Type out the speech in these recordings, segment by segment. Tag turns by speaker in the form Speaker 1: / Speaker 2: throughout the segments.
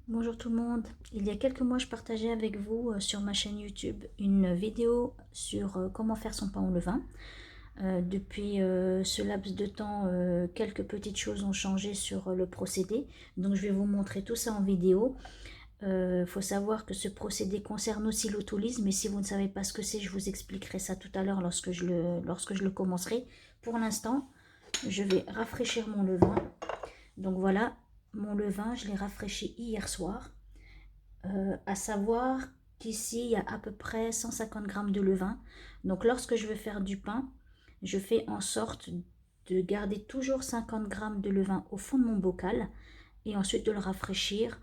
Speaker 1: Bonjour tout le monde. Il y a quelques mois, je partageais avec vous sur ma chaîne YouTube une vidéo sur comment faire son pain au levain. Depuis ce laps de temps, quelques petites choses ont changé sur le procédé. Donc je vais vous montrer tout ça en vidéo. Faut savoir que ce procédé concerne aussi l'autolyse, mais si vous ne savez pas ce que c'est, je vous expliquerai ça tout à l'heure lorsque je le commencerai. Pour l'instant, je vais rafraîchir mon levain. Donc voilà, mon levain, je l'ai rafraîchi hier soir. À savoir qu'ici, il y a à peu près 150 grammes de levain. Donc lorsque je veux faire du pain, je fais en sorte de garder toujours 50 grammes de levain au fond de mon bocal et ensuite de le rafraîchir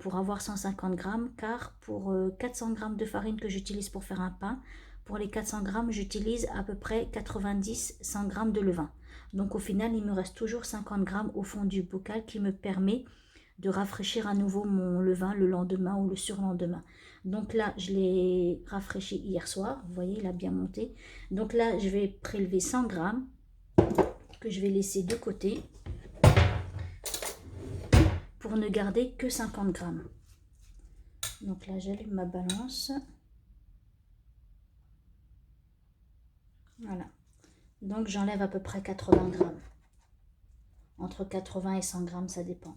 Speaker 1: pour avoir 150 grammes, car pour 400 grammes de farine que j'utilise pour faire un pain, pour les 400 grammes, j'utilise à peu près 90-100 grammes de levain. Donc au final, il me reste toujours 50 grammes au fond du bocal qui me permet de rafraîchir à nouveau mon levain le lendemain ou le surlendemain. Donc là, je l'ai rafraîchi hier soir. Vous voyez, il a bien monté. Donc là, je vais prélever 100 grammes que je vais laisser de côté pour ne garder que 50 grammes. Donc là, j'allume ma balance. Voilà. Donc j'enlève à peu près 80 grammes. Entre 80 et 100 grammes, ça dépend.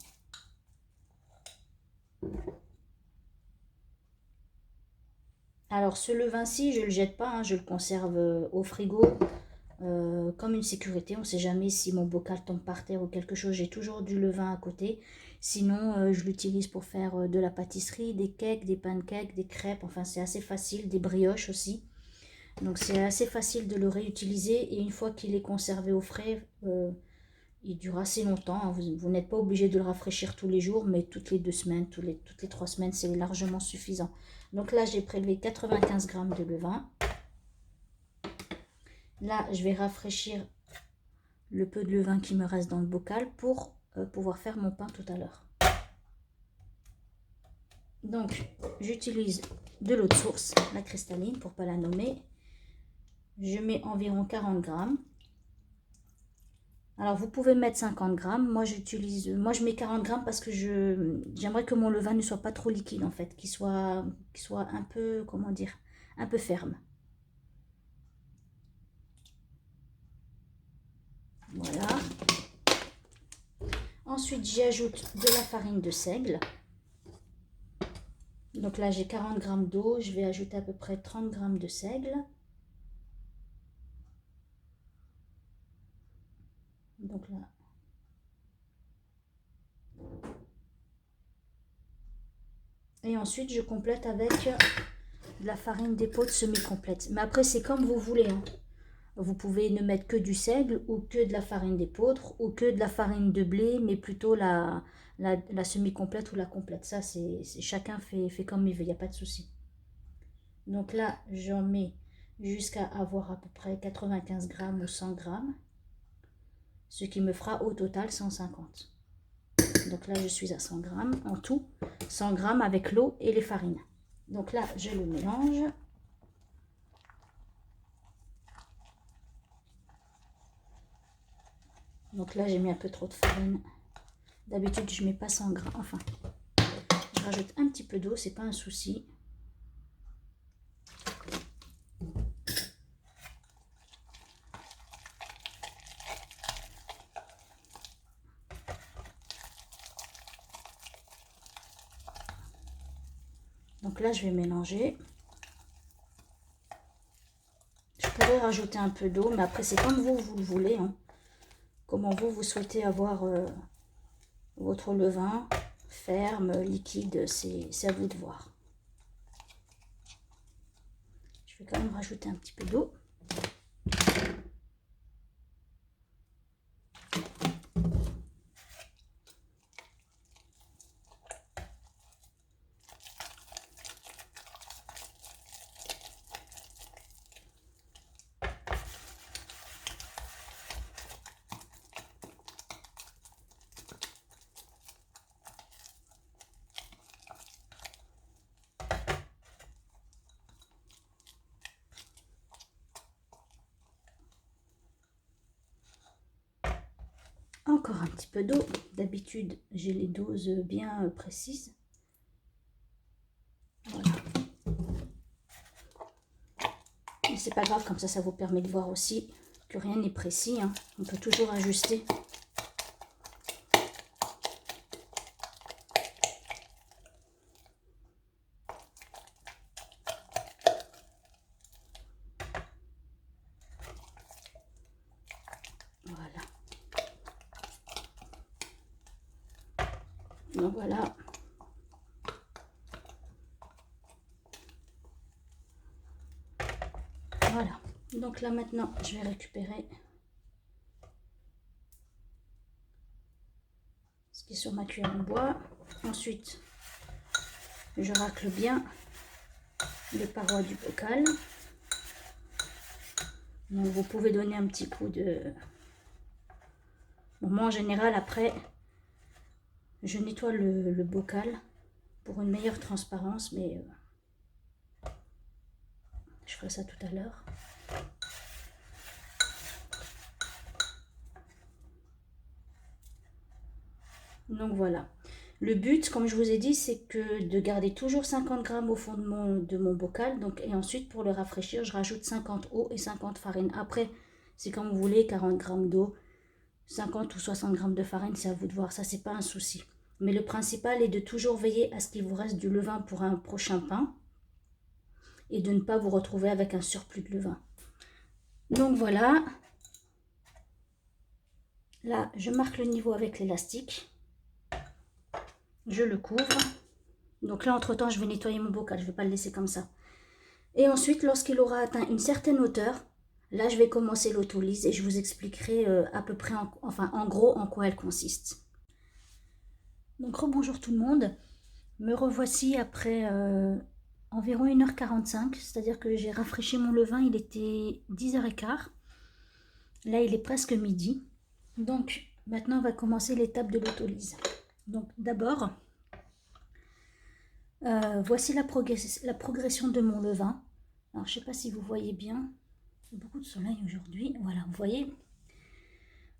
Speaker 1: Alors ce levain-ci, je ne le jette pas, hein, je le conserve au frigo comme une sécurité. On ne sait jamais si mon bocal tombe par terre ou quelque chose. J'ai toujours du levain à côté. Sinon, je l'utilise pour faire de la pâtisserie, des cakes, des pancakes, des crêpes. Enfin, c'est assez facile, des brioches aussi. Donc c'est assez facile de le réutiliser. Et une fois qu'il est conservé au frais, il dure assez longtemps, hein. Vous n'êtes pas obligé de le rafraîchir tous les jours, mais toutes les 2 semaines, toutes les 3 semaines, c'est largement suffisant. Donc là, j'ai prélevé 95 grammes de levain. Là, je vais rafraîchir le peu de levain qui me reste dans le bocal pour pouvoir faire mon pain tout à l'heure. Donc, j'utilise de l'eau de source, la cristalline, pour ne pas la nommer. Je mets environ 40 grammes. Alors, vous pouvez mettre 50 grammes. Moi, je mets 40 grammes parce que j'aimerais que mon levain ne soit pas trop liquide, en fait, qu'il soit un peu, comment dire, un peu ferme. Voilà. Ensuite, j'y ajoute de la farine de seigle. Donc là, j'ai 40 grammes d'eau. Je vais ajouter à peu près 30 grammes de seigle. Donc là. Et ensuite, je complète avec de la farine d'épeautre semi-complète. Mais après, c'est comme vous voulez, hein. Vous pouvez ne mettre que du seigle ou que de la farine d'épeautre ou que de la farine de blé, mais plutôt la semi-complète ou la complète. Ça, chacun fait comme il veut, il n'y a pas de souci. Donc là, j'en mets jusqu'à avoir à peu près 95 grammes ou 100 grammes, ce qui me fera au total 150. Donc là, je suis à 100 grammes en tout, 100 grammes avec l'eau et les farines. Donc là, je le mélange. Donc là, j'ai mis un peu trop de farine. D'habitude, je mets pas 100 grammes. Enfin, je rajoute un petit peu d'eau, c'est pas un souci. Donc là, je vais mélanger. Je pourrais rajouter un peu d'eau, mais après, c'est comme vous le voulez, hein. Comment vous souhaitez avoir votre levain, ferme, liquide, c'est à vous de voir. Je vais quand même rajouter un petit peu d'eau. Encore un petit peu d'eau. D'habitude, j'ai les doses bien précises. c'est pas grave, comme ça vous permet de voir aussi que rien n'est précis, hein. On peut toujours ajuster. Voilà. Donc voilà. Voilà. Donc là maintenant, je vais récupérer ce qui est sur ma cuillère en bois. Ensuite, je racle bien les parois du bocal. Donc vous pouvez donner un petit coup de... Bon, moi en général après, je nettoie le bocal pour une meilleure transparence, mais je ferai ça tout à l'heure. Donc voilà. Le but, comme je vous ai dit, c'est que de garder toujours 50 grammes au fond de mon bocal. Donc, et ensuite, pour le rafraîchir, je rajoute 50 eau et 50 farine. Après, c'est comme vous voulez, 40 grammes d'eau, 50 ou 60 grammes de farine, c'est à vous de voir. Ça, c'est pas un souci. Mais le principal est de toujours veiller à ce qu'il vous reste du levain pour un prochain pain. Et de ne pas vous retrouver avec un surplus de levain. Donc voilà. Là, je marque le niveau avec l'élastique. Je le couvre. Donc là, entre-temps, je vais nettoyer mon bocal. Je ne vais pas le laisser comme ça. Et ensuite, lorsqu'il aura atteint une certaine hauteur, là, je vais commencer l'autolyse et je vous expliquerai à peu près, en gros, en quoi elle consiste. Donc, rebonjour tout le monde. Me revoici après environ 1h45. C'est-à-dire que j'ai rafraîchi mon levain. Il était 10h15. Là, il est presque midi. Donc, maintenant, on va commencer l'étape de l'autolyse. Donc, d'abord... voici la progression de mon levain. Alors, je ne sais pas si vous voyez bien. Il y a beaucoup de soleil aujourd'hui. Voilà, vous voyez.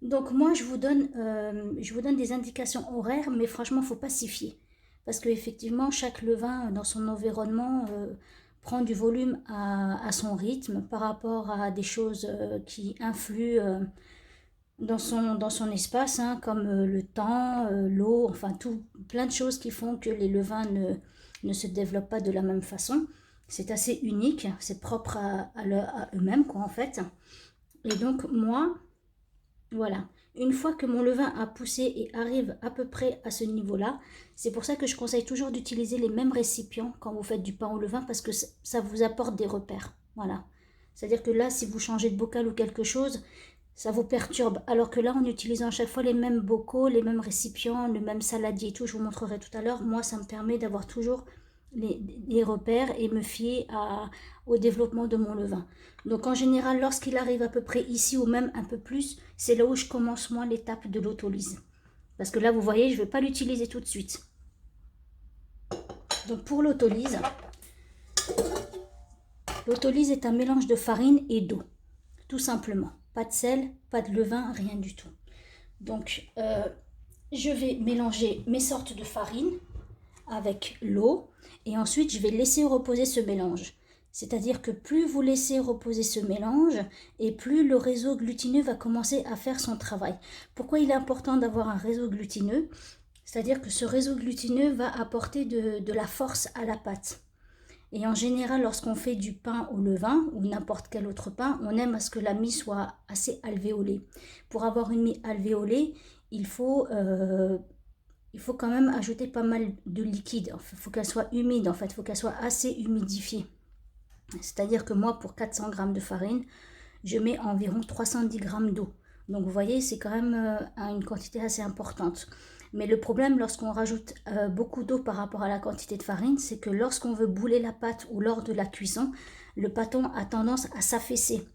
Speaker 1: Donc, moi, je vous donne des indications horaires, mais franchement, il ne faut pas s'y fier. Parce qu'effectivement, chaque levain dans son environnement prend du volume à son rythme par rapport à des choses qui influent dans son espace, hein, comme le temps, l'eau, enfin, plein de choses qui font que les levains ne se développent pas de la même façon. C'est assez unique, c'est propre à eux-mêmes, quoi, en fait. Et donc, moi, voilà, une fois que mon levain a poussé et arrive à peu près à ce niveau-là, c'est pour ça que je conseille toujours d'utiliser les mêmes récipients quand vous faites du pain au levain, parce que ça vous apporte des repères. Voilà. C'est-à-dire que là, si vous changez de bocal ou quelque chose, ça vous perturbe. Alors que là, en utilisant à chaque fois les mêmes bocaux, les mêmes récipients, le même saladier et tout, je vous montrerai tout à l'heure, moi, ça me permet d'avoir toujours les repères et me fier au développement de mon levain. Donc en général, lorsqu'il arrive à peu près ici ou même un peu plus, c'est là où je commence moi l'étape de l'autolyse. Parce que là, vous voyez, je ne vais pas l'utiliser tout de suite. Donc pour l'autolyse est un mélange de farine et d'eau, tout simplement. Pas de sel, pas de levain, rien du tout. Donc je vais mélanger mes sortes de farine avec l'eau et ensuite je vais laisser reposer ce mélange. C'est-à-dire que plus vous laissez reposer ce mélange et plus le réseau glutineux va commencer à faire son travail. Pourquoi il est important d'avoir un réseau glutineux? C'est-à-dire que ce réseau glutineux va apporter de la force à la pâte. Et en général, lorsqu'on fait du pain au levain ou n'importe quel autre pain, on aime à ce que la mie soit assez alvéolée. Pour avoir une mie alvéolée, il faut quand même ajouter pas mal de liquide. Il faut qu'elle soit humide, en fait. Il faut qu'elle soit assez humidifiée. C'est-à-dire que moi, pour 400 g de farine, je mets environ 310 g d'eau. Donc, vous voyez, c'est quand même une quantité assez importante. Mais le problème, lorsqu'on rajoute beaucoup d'eau par rapport à la quantité de farine, c'est que lorsqu'on veut bouler la pâte ou lors de la cuisson, le pâton a tendance à s'affaisser.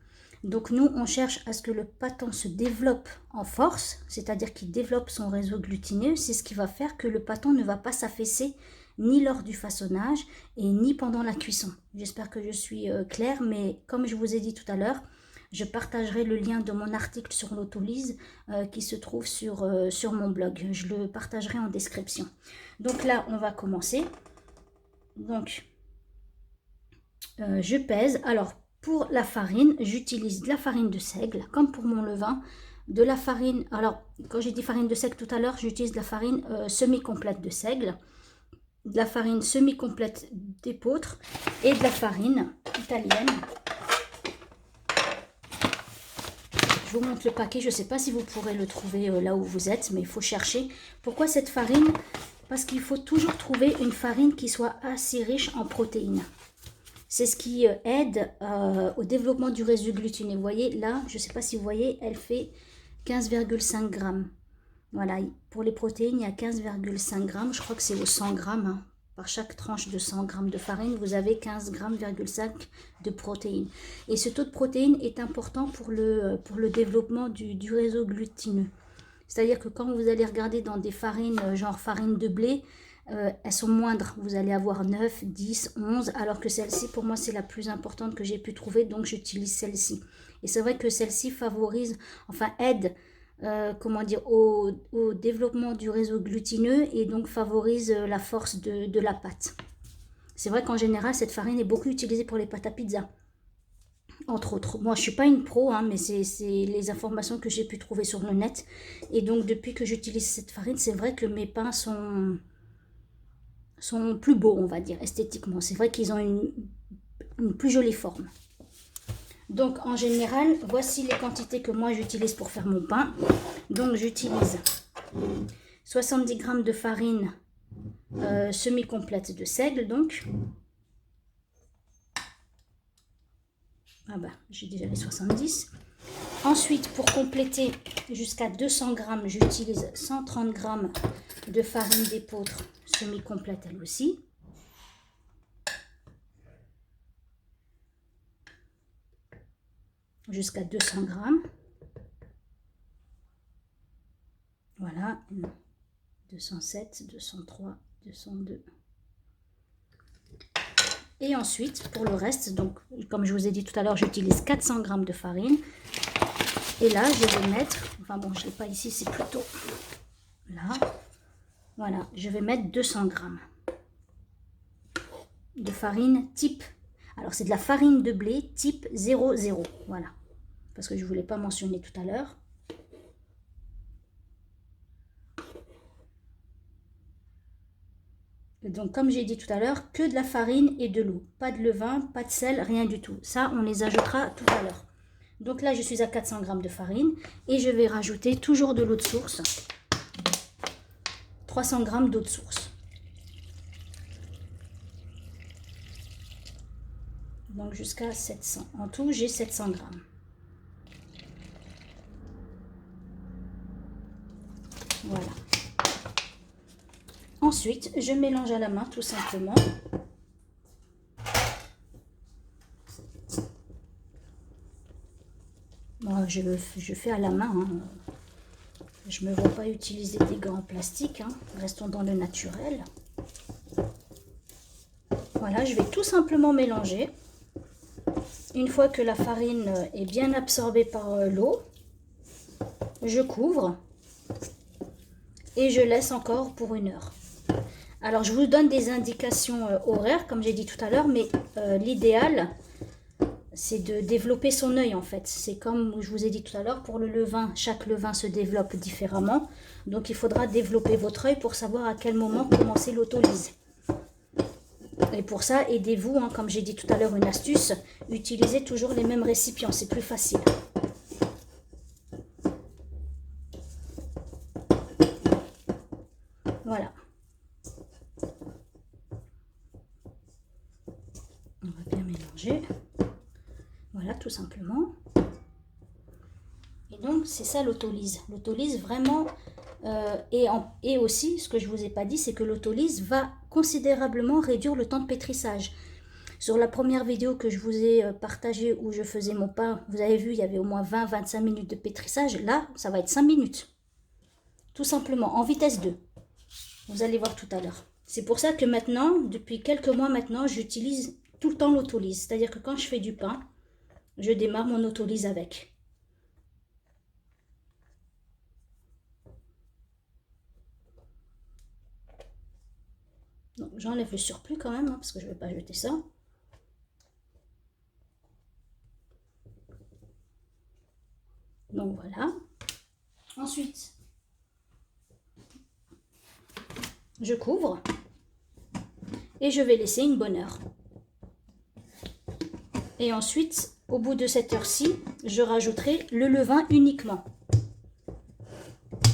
Speaker 1: Donc nous, on cherche à ce que le pâton se développe en force, c'est-à-dire qu'il développe son réseau glutineux. C'est ce qui va faire que le pâton ne va pas s'affaisser ni lors du façonnage et ni pendant la cuisson. J'espère que je suis claire, mais comme je vous ai dit tout à l'heure, je partagerai le lien de mon article sur l'autolyse qui se trouve sur mon blog. Je le partagerai en description. Donc là, on va commencer. Donc, je pèse. Alors, Pour la farine, j'utilise de la farine de seigle, comme pour mon levain, de la farine, alors quand j'ai dit farine de seigle tout à l'heure, j'utilise de la farine semi-complète de seigle, de la farine semi-complète d'épeautre et de la farine italienne. Je vous montre le paquet, je ne sais pas si vous pourrez le trouver là où vous êtes, mais il faut chercher. Pourquoi cette farine? Parce qu'il faut toujours trouver une farine qui soit assez riche en protéines. C'est ce qui aide au développement du résidu glutineux. Vous voyez, là, je ne sais pas si vous voyez, elle fait 15,5 grammes. Voilà, pour les protéines, il y a 15,5 grammes. Je crois que c'est au 100 grammes. Hein. Par chaque tranche de 100 grammes de farine, vous avez 15 grammes, de protéines. Et ce taux de protéines est important pour le développement du réseau glutineux. C'est-à-dire que quand vous allez regarder dans des farines, genre farine de blé, elles sont moindres. Vous allez avoir 9, 10, 11, alors que celle-ci, pour moi, c'est la plus importante que j'ai pu trouver, donc j'utilise celle-ci. Et c'est vrai que celle-ci favorise, enfin aide, comment dire, au développement du réseau glutineux et donc favorise la force de la pâte. C'est vrai qu'en général, cette farine est beaucoup utilisée pour les pâtes à pizza, entre autres. Moi, je ne suis pas une pro, hein, mais c'est les informations que j'ai pu trouver sur le net. Et donc, depuis que j'utilise cette farine, c'est vrai que mes pains sont plus beaux, on va dire, esthétiquement. C'est vrai qu'ils ont une plus jolie forme. Donc, en général, voici les quantités que moi j'utilise pour faire mon pain. Donc, j'utilise 70 grammes de farine semi-complète de seigle, donc. Ah bah, j'ai déjà les 70. Ensuite, pour compléter jusqu'à 200 grammes, j'utilise 130 grammes de farine d'épeautre semi-complète elle aussi. Jusqu'à 200 grammes. Voilà, 207, 203, 202. Et ensuite, pour le reste, donc comme je vous ai dit tout à l'heure, j'utilise 400 grammes de farine. Et là, je vais mettre, enfin bon, je ne l'ai pas ici, c'est plutôt là. Voilà, je vais mettre 200 grammes de farine type. Alors, c'est de la farine de blé type 00. Voilà, parce que je ne voulais pas mentionner tout à l'heure. Donc, comme j'ai dit tout à l'heure, que de la farine et de l'eau. Pas de levain, pas de sel, rien du tout. Ça, on les ajoutera tout à l'heure. Donc là, je suis à 400 grammes de farine et je vais rajouter toujours de l'eau de source. 300 grammes d'eau de source. Donc jusqu'à 700. En tout, j'ai 700 grammes. Voilà. Ensuite, je mélange à la main tout simplement. Moi, je fais à la main. Hein. Je ne me vois pas utiliser des gants en plastique. Hein. Restons dans le naturel. Voilà, je vais tout simplement mélanger. Une fois que la farine est bien absorbée par l'eau, je couvre et je laisse encore pour 1 heure. Alors, je vous donne des indications horaires, comme j'ai dit tout à l'heure, mais l'idéal, c'est de développer son œil en fait. C'est comme je vous ai dit tout à l'heure, pour le levain, chaque levain se développe différemment. Donc, il faudra développer votre œil pour savoir à quel moment commencer l'autolyse. Et pour ça, aidez-vous, hein, comme j'ai dit tout à l'heure, une astuce, utilisez toujours les mêmes récipients, c'est plus facile. Voilà. On va bien mélanger. Voilà, tout simplement. Et donc, c'est ça l'autolyse. L'autolyse, vraiment, et aussi, ce que je ne vous ai pas dit, c'est que l'autolyse va considérablement réduire le temps de pétrissage. Sur la première vidéo que je vous ai partagée où je faisais mon pain, vous avez vu, il y avait au moins 20-25 minutes de pétrissage. Là, ça va être 5 minutes. Tout simplement, en vitesse 2. Vous allez voir tout à l'heure. C'est pour ça que maintenant, depuis quelques mois maintenant, j'utilise tout le temps l'autolyse. C'est-à-dire que quand je fais du pain, je démarre mon autolyse avec. J'enlève le surplus quand même, hein, parce que je ne vais pas jeter ça. Ensuite, je couvre et je vais laisser une bonne heure. Et ensuite, au bout de cette heure-ci, je rajouterai le levain uniquement.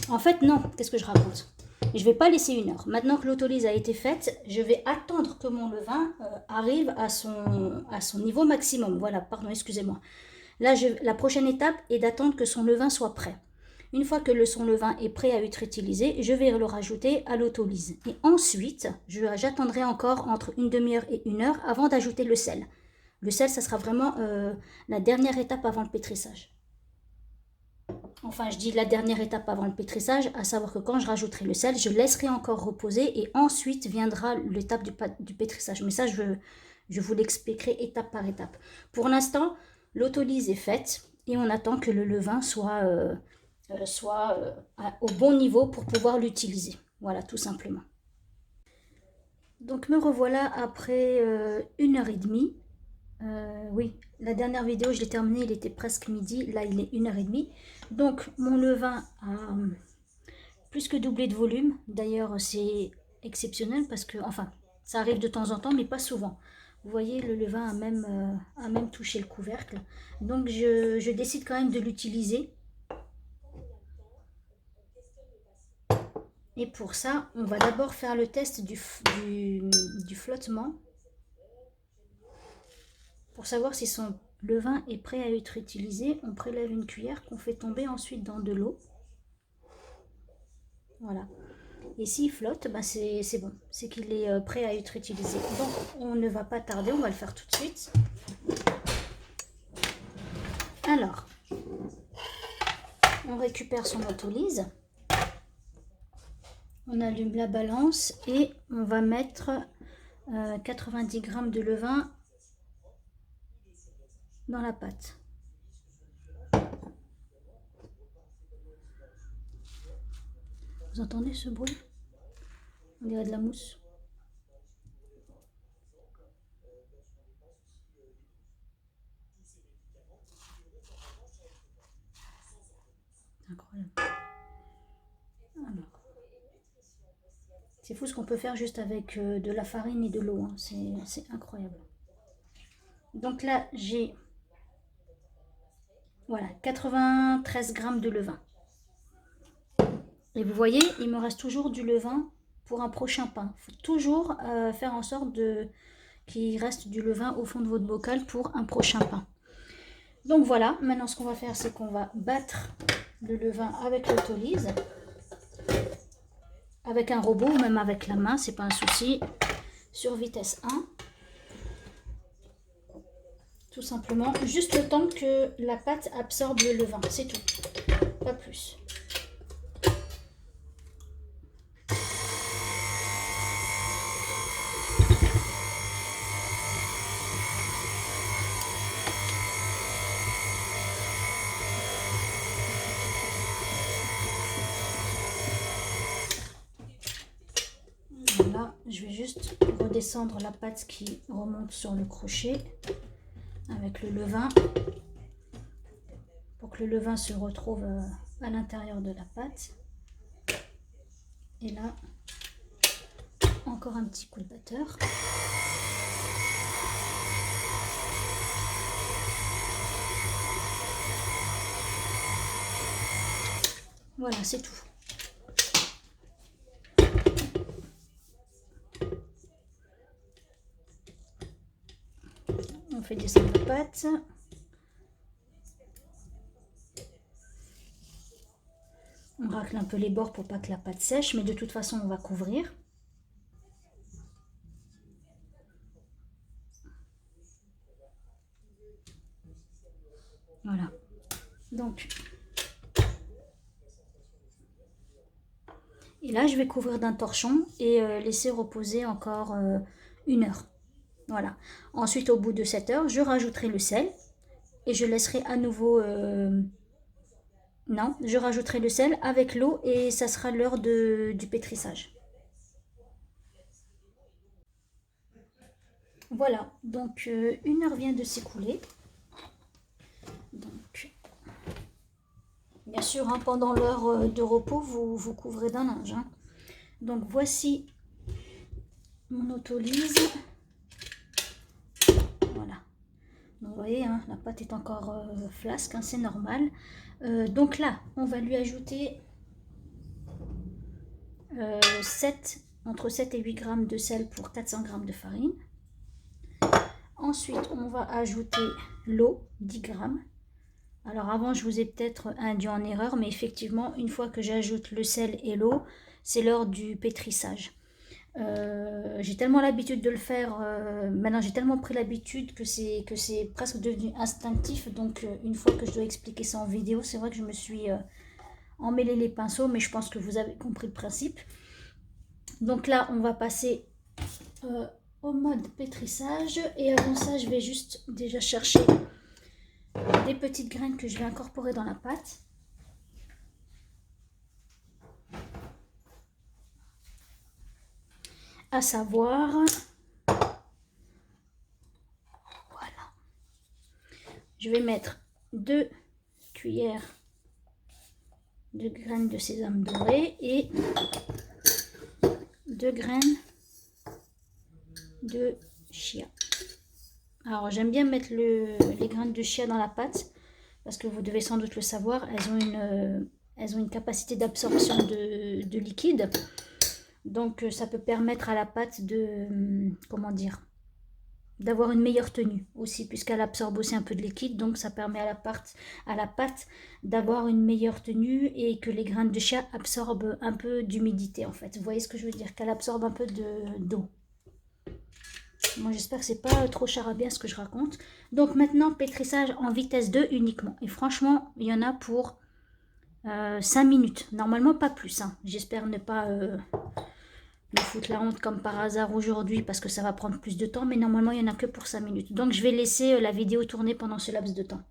Speaker 1: En fait, non, qu'est-ce que je raconte? Je ne vais pas laisser une heure. Maintenant que l'autolyse a été faite, je vais attendre que mon levain arrive à son niveau maximum. Voilà, pardon, excusez-moi. Là, la prochaine étape est d'attendre que son levain soit prêt. Une fois que son levain est prêt à être utilisé, je vais le rajouter à l'autolyse. Et ensuite, j'attendrai encore entre une demi-heure et une heure avant d'ajouter le sel. Le sel, ça sera vraiment la dernière étape avant le pétrissage. Enfin, je dis la dernière étape avant le pétrissage, à savoir que quand je rajouterai le sel, je laisserai encore reposer et ensuite viendra l'étape du pétrissage. Mais ça, je vous l'expliquerai étape par étape. Pour l'instant, l'autolyse est faite et on attend que le levain soit au bon niveau pour pouvoir l'utiliser. Voilà, tout simplement. Donc me revoilà après 1h30. Oui, la dernière vidéo, je l'ai terminée, il était presque midi. Là, il est 1h30. Donc, mon levain a plus que doublé de volume. D'ailleurs, c'est exceptionnel parce que, enfin, ça arrive de temps en temps, mais pas souvent. Vous voyez, le levain a même touché le couvercle. Donc, je décide quand même de l'utiliser. Et pour ça, on va d'abord faire le test du flottement. Pour savoir si son levain est prêt à être utilisé, on prélève une cuillère qu'on fait tomber ensuite dans de l'eau. Voilà. Et s'il flotte, ben c'est bon, c'est qu'il est prêt à être utilisé. Donc on ne va pas tarder, on va le faire tout de suite. Alors, on récupère son autolyse. On allume la balance et on va mettre 90 g de levain dans la pâte. Vous entendez ce bruit? On dirait de la mousse. Incroyable. Alors, c'est fou ce qu'on peut faire juste avec de la farine et de l'eau. Hein. C'est incroyable. Donc là, j'ai voilà, 93 g de levain. Et vous voyez, il me reste toujours du levain pour un prochain pain. Il faut toujours faire en sorte qu'il reste du levain au fond de votre bocal pour un prochain pain. Donc voilà, maintenant ce qu'on va faire, c'est qu'on va battre le levain avec l'autolyse. Avec un robot ou même avec la main, c'est pas un souci. Sur vitesse 1. Tout simplement, juste le temps que la pâte absorbe le levain, c'est tout, pas plus. Voilà, je vais juste redescendre la pâte qui remonte sur le crochet avec le levain pour que le levain se retrouve à l'intérieur de la pâte. Et là, encore un petit coup de batteur. Voilà, c'est tout. On fait descendre la pâte. On racle un peu les bords pour pas que la pâte sèche, mais de toute façon, on va couvrir. Voilà. Donc, et là, je vais couvrir d'un torchon et laisser reposer encore 1 heure. Voilà. Ensuite, au bout de 7 heures, je rajouterai le sel et je laisserai à nouveau... non, je rajouterai le sel avec l'eau et ça sera l'heure du pétrissage. Voilà, donc 1 heure vient de s'écouler. Donc, Bien sûr, hein, pendant l'heure de repos, vous couvrez d'un linge. Hein. Donc voici mon autolyse. Voilà. Donc, vous voyez, hein, la pâte est encore flasque, hein, c'est normal. Donc là, on va lui ajouter entre 7 et 8 grammes de sel pour 400 grammes de farine. Ensuite, on va ajouter l'eau, 10 grammes. Alors avant, je vous ai peut-être induit en erreur, mais effectivement, une fois que j'ajoute le sel et l'eau, c'est l'heure du pétrissage. J'ai tellement l'habitude de le faire, maintenant j'ai tellement pris l'habitude que c'est presque devenu instinctif. Donc une fois que je dois expliquer ça en vidéo, c'est vrai que je me suis emmêlé les pinceaux, mais je pense que vous avez compris le principe. Donc là, on va passer au mode pétrissage. Et avant ça, je vais juste déjà chercher des petites graines que je vais incorporer dans la pâte. À savoir, voilà, je vais mettre 2 cuillères de graines de sésame doré et 2 graines de chia. Alors j'aime bien mettre les graines de chia dans la pâte parce que vous devez sans doute le savoir, elles ont une capacité d'absorption de liquide. Donc ça peut permettre à la pâte comment dire, d'avoir une meilleure tenue aussi, puisqu'elle absorbe aussi un peu de liquide. Donc ça permet à la pâte d'avoir une meilleure tenue et que les graines de chia absorbent un peu d'humidité en fait. Vous voyez ce que je veux dire, qu'elle absorbe un peu d'eau. Moi j'espère que c'est pas trop charabia ce que je raconte. Donc maintenant pétrissage en vitesse 2 uniquement. Et franchement il y en a pour 5 minutes. Normalement pas plus. Hein. J'espère ne pas me foutre la honte comme par hasard aujourd'hui parce que ça va prendre plus de temps. Mais normalement il n'y en a que pour 5 minutes. Donc je vais laisser la vidéo tourner pendant ce laps de temps.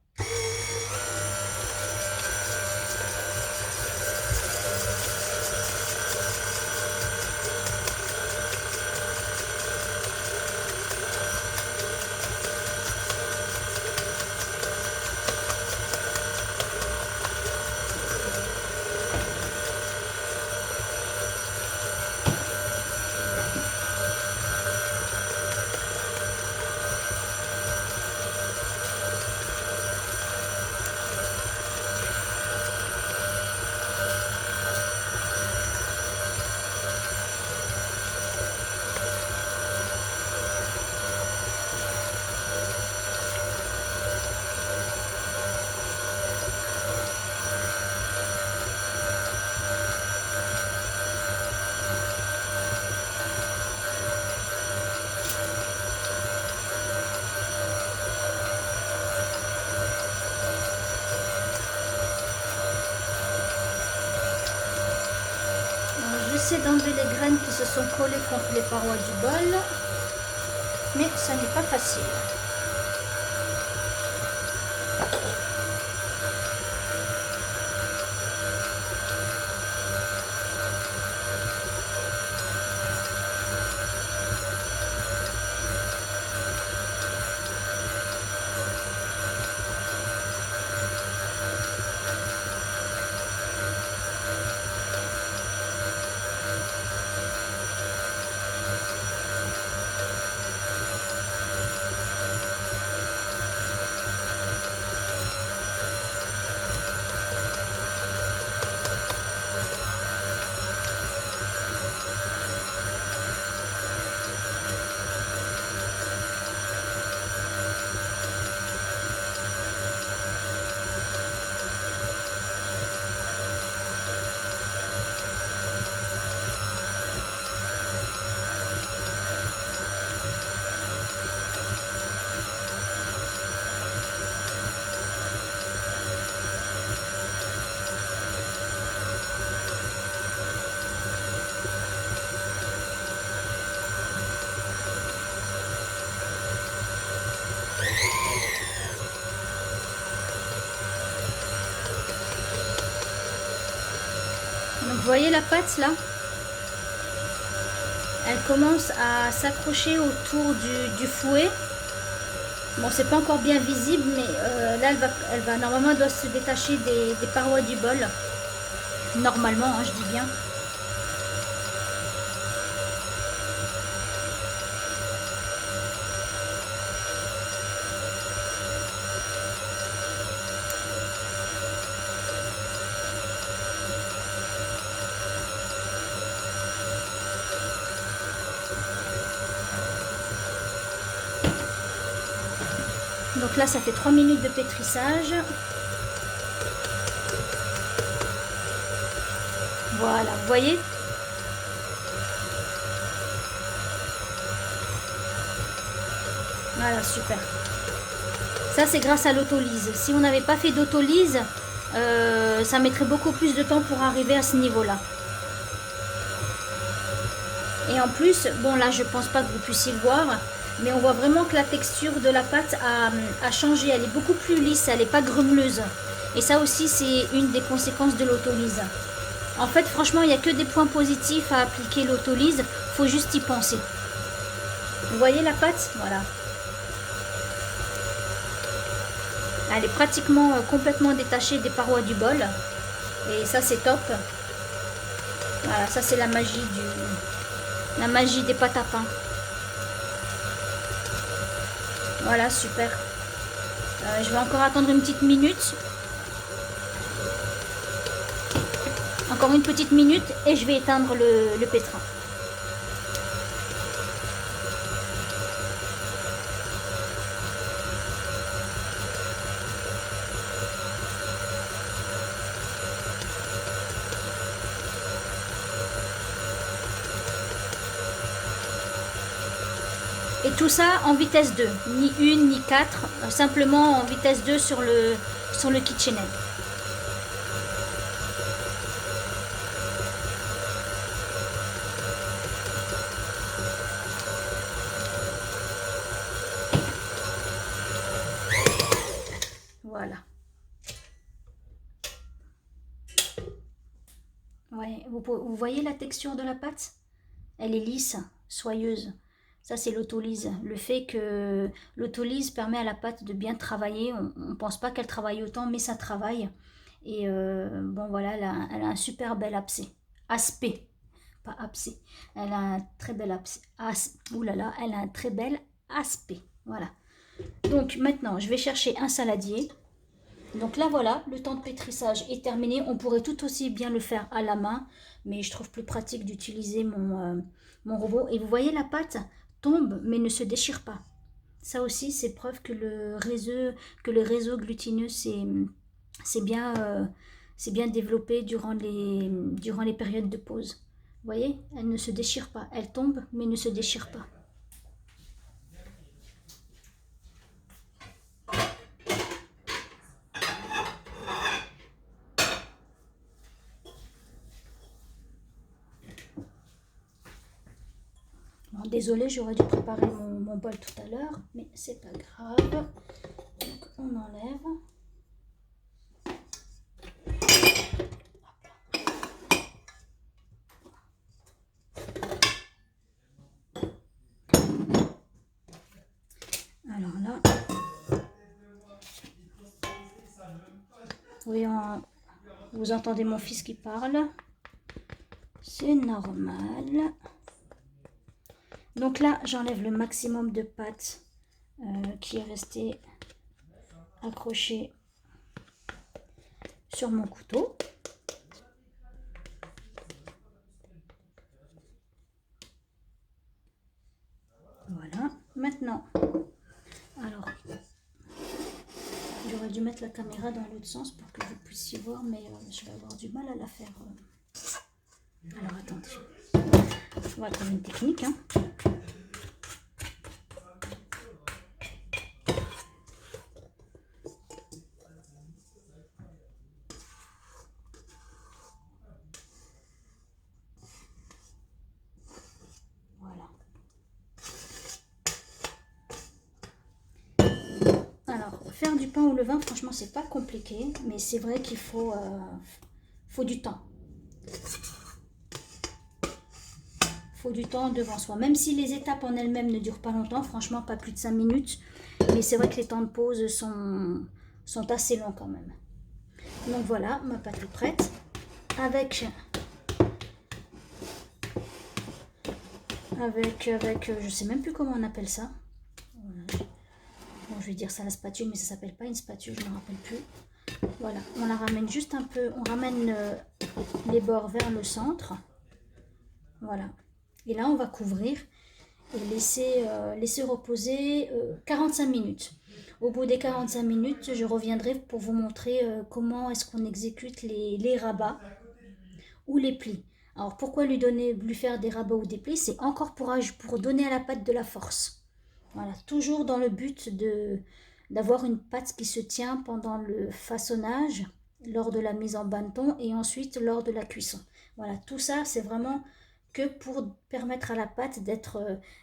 Speaker 1: J'essaie d'enlever les graines qui se sont collées contre les parois du bol, mais ça n'est pas facile. Donc vous voyez la pâte là, elle commence à s'accrocher autour du fouet. Bon, c'est pas encore bien visible, mais là, normalement, elle doit se détacher des parois du bol. Normalement, hein, je dis bien. Donc là, ça fait 3 minutes de pétrissage. Voilà, vous voyez? Voilà, super. Ça, c'est grâce à l'autolyse. Si on n'avait pas fait d'autolyse, ça mettrait beaucoup plus de temps pour arriver à ce niveau-là. Et en plus, bon là, je pense pas que vous puissiez le voir, mais on voit vraiment que la texture de la pâte a changé. Elle est beaucoup plus lisse, elle n'est pas grumeleuse. Et ça aussi, c'est une des conséquences de l'autolyse. En fait, franchement, il n'y a que des points positifs à appliquer l'autolyse. Il faut juste y penser. Vous voyez la pâte? Voilà. Elle est pratiquement complètement détachée des parois du bol. Et ça, c'est top. Voilà, ça, c'est la magie des pâtes à pain. Voilà, super. Je vais encore attendre une petite minute. Encore une petite minute et je vais éteindre le pétrin. Et tout ça en vitesse 2, ni 1 ni 4, simplement en vitesse 2 sur le KitchenAid. Voilà. Ouais, vous voyez la texture de la pâte? Elle est lisse, soyeuse. Ça, c'est l'autolyse. Le fait que l'autolyse permet à la pâte de bien travailler. On ne pense pas qu'elle travaille autant, mais ça travaille. Et bon, voilà, elle a un super bel aspect. Pas abcès. Elle a un très bel ouh là là, elle a un très bel aspect. Voilà. Donc maintenant, je vais chercher un saladier. Donc là, voilà, le temps de pétrissage est terminé. On pourrait tout aussi bien le faire à la main, mais je trouve plus pratique d'utiliser mon robot. Et vous voyez, la pâte tombe, mais ne se déchire pas. Ça aussi, c'est preuve que le réseau glutineux c'est bien développé durant les périodes de pause. Vous voyez, elle ne se déchire pas. Elle tombe, mais ne se déchire pas. Bon, désolée, j'aurais dû préparer mon bol tout à l'heure, mais c'est pas grave. Donc, on enlève. Alors là, oui, vous entendez mon fils qui parle. C'est normal. Donc là, j'enlève le maximum de pâte qui est resté accroché sur mon couteau. Voilà. Maintenant, alors, j'aurais dû mettre la caméra dans l'autre sens pour que vous puissiez voir, mais je vais avoir du mal à la faire. Alors, attendez. On va trouver une technique, hein. Voilà. Alors, faire du pain au levain, franchement, c'est pas compliqué, mais c'est vrai qu'il faut du temps. Faut du temps devant soi. Même si les étapes en elles-mêmes ne durent pas longtemps, franchement, pas plus de 5 minutes. Mais c'est vrai que les temps de pause sont assez longs quand même. Donc voilà, ma pâte est prête. Avec je sais même plus comment on appelle ça. Voilà. Bon, je vais dire ça la spatule, mais ça s'appelle pas une spatule, je ne me rappelle plus. Voilà, on la ramène juste un peu, on ramène les bords vers le centre. Voilà. Et là, on va couvrir et laisser reposer 45 minutes. Au bout des 45 minutes, je reviendrai pour vous montrer comment est-ce qu'on exécute les rabats ou les plis. Alors, pourquoi lui faire des rabats ou des plis? C'est encore pour donner à la pâte de la force. Voilà, toujours dans le but d'avoir une pâte qui se tient pendant le façonnage, lors de la mise en bâton et ensuite lors de la cuisson. Voilà, tout ça, c'est vraiment que pour permettre à la pâte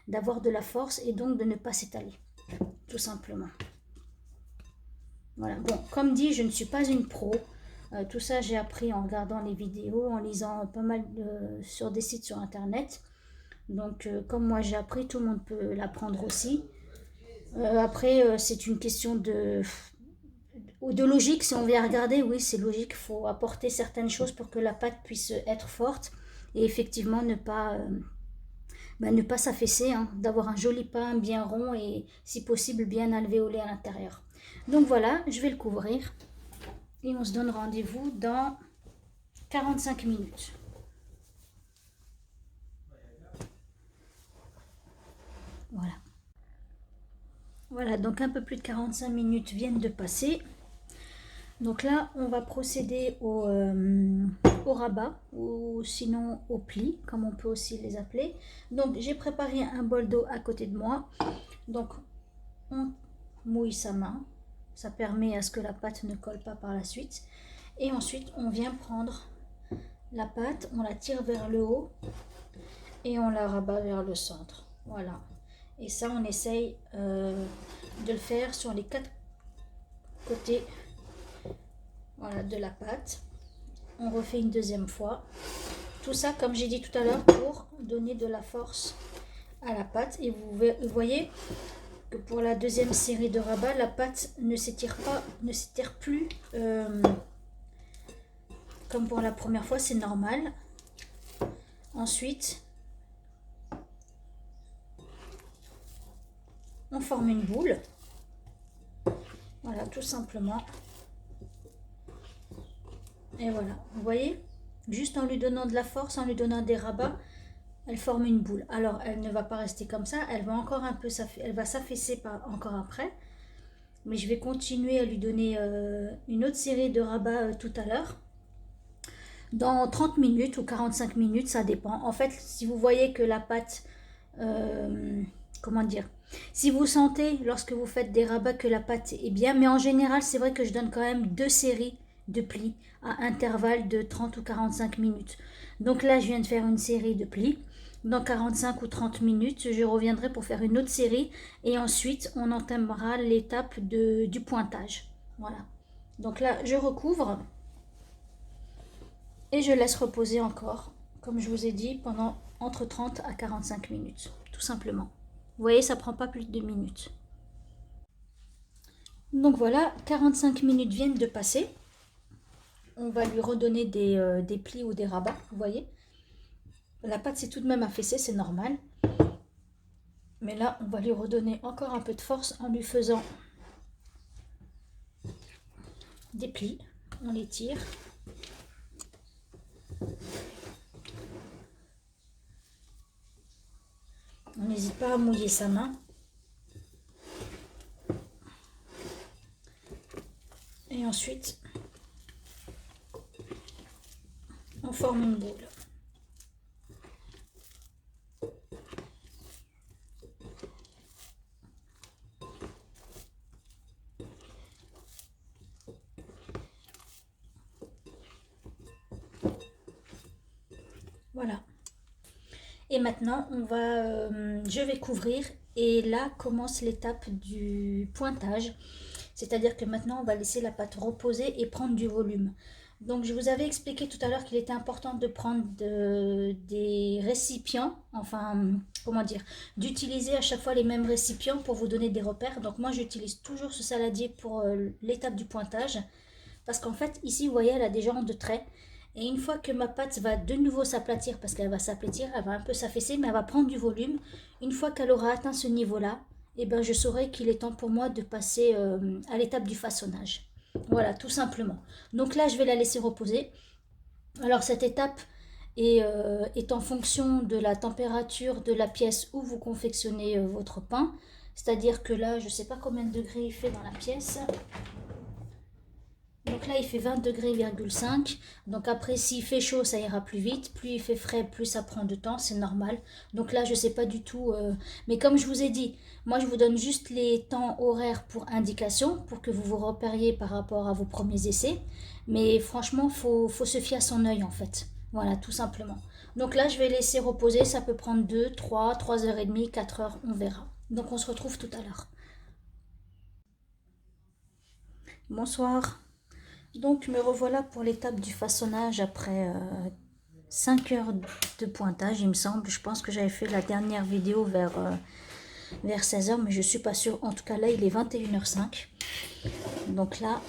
Speaker 1: d'avoir de la force et donc de ne pas s'étaler, tout simplement. Voilà, bon, comme dit, je ne suis pas une pro. Tout ça, j'ai appris en regardant les vidéos, en lisant pas mal sur des sites sur Internet. Donc, comme moi j'ai appris, tout le monde peut l'apprendre aussi. Après, c'est une question de logique. Si on vient regarder, oui, c'est logique. Il faut apporter certaines choses pour que la pâte puisse être forte et effectivement ne pas s'affaisser, hein, d'avoir un joli pain bien rond et si possible bien alvéolé à l'intérieur. Donc voilà, je vais le couvrir et on se donne rendez-vous dans 45 minutes. Voilà. Voilà, donc un peu plus de 45 minutes viennent de passer. Donc là, on va procéder au rabat ou sinon au pli, comme on peut aussi les appeler. Donc j'ai préparé un bol d'eau à côté de moi. Donc on mouille sa main. Ça permet à ce que la pâte ne colle pas par la suite. Et ensuite, on vient prendre la pâte, on la tire vers le haut et on la rabat vers le centre. Voilà. Et ça, on essaye de le faire sur les 4 côtés, voilà, de la pâte. On refait une deuxième fois. Tout ça, comme j'ai dit tout à l'heure, pour donner de la force à la pâte. Et vous voyez que pour la deuxième série de rabats, la pâte ne s'étire plus comme pour la première fois, c'est normal. Ensuite, on forme une boule. Voilà, tout simplement. Et voilà, vous voyez, juste en lui donnant de la force, en lui donnant des rabats, elle forme une boule. Alors, elle ne va pas rester comme ça, elle va encore un peu s'affaisser encore après. Mais je vais continuer à lui donner une autre série de rabats tout à l'heure. Dans 30 minutes ou 45 minutes, ça dépend. En fait, si vous voyez que la pâte, comment dire, si vous sentez lorsque vous faites des rabats que la pâte est bien, mais en général, c'est vrai que je donne quand même 2 séries de plis à intervalle de 30 ou 45 minutes. Donc là, je viens de faire une série de plis. Dans 45 ou 30 minutes, je reviendrai pour faire une autre série et ensuite, on entamera l'étape du pointage. Voilà. Donc là, je recouvre et je laisse reposer encore, comme je vous ai dit, pendant entre 30 à 45 minutes, tout simplement. Vous voyez, ça prend pas plus de 2 minutes. Donc voilà, 45 minutes viennent de passer. On va lui redonner des plis ou des rabats, vous voyez. La pâte s'est tout de même affaissée, c'est normal. Mais là, on va lui redonner encore un peu de force en lui faisant des plis. On les tire. On n'hésite pas à mouiller sa main. Et ensuite, on forme une boule. Voilà. Et maintenant, je vais couvrir et là commence l'étape du pointage. C'est-à-dire que maintenant, on va laisser la pâte reposer et prendre du volume. Donc je vous avais expliqué tout à l'heure qu'il était important de prendre des récipients, enfin comment dire, d'utiliser à chaque fois les mêmes récipients pour vous donner des repères. Donc moi j'utilise toujours ce saladier pour l'étape du pointage, parce qu'en fait ici vous voyez elle a des genres de traits. Et une fois que ma pâte va de nouveau s'aplatir, parce qu'elle va s'aplatir, elle va un peu s'affaisser, mais elle va prendre du volume. Une fois qu'elle aura atteint ce niveau-là, eh ben, je saurai qu'il est temps pour moi de passer à l'étape du façonnage. Voilà, tout simplement. Donc là, je vais la laisser reposer. Alors cette étape est en fonction de la température de la pièce où vous confectionnez votre pain. C'est-à-dire que là, je ne sais pas combien de degrés il fait dans la pièce. Donc là, il fait 20 degrés, 5. Donc après, s'il fait chaud, ça ira plus vite. Plus il fait frais, plus ça prend de temps, c'est normal. Donc là, je ne sais pas du tout. Mais comme je vous ai dit, moi, je vous donne juste les temps horaires pour indication, pour que vous vous repériez par rapport à vos premiers essais. Mais franchement, faut se fier à son œil, en fait. Voilà, tout simplement. Donc là, je vais laisser reposer. Ça peut prendre 2, 3 heures et demie, 4 heures, on verra. Donc on se retrouve tout à l'heure. Bonsoir. Donc me revoilà pour l'étape du façonnage après 5 heures de pointage, il me semble. Je pense que j'avais fait la dernière vidéo vers 16 heures, mais je ne suis pas sûre. En tout cas, là, il est 21h05. Donc là,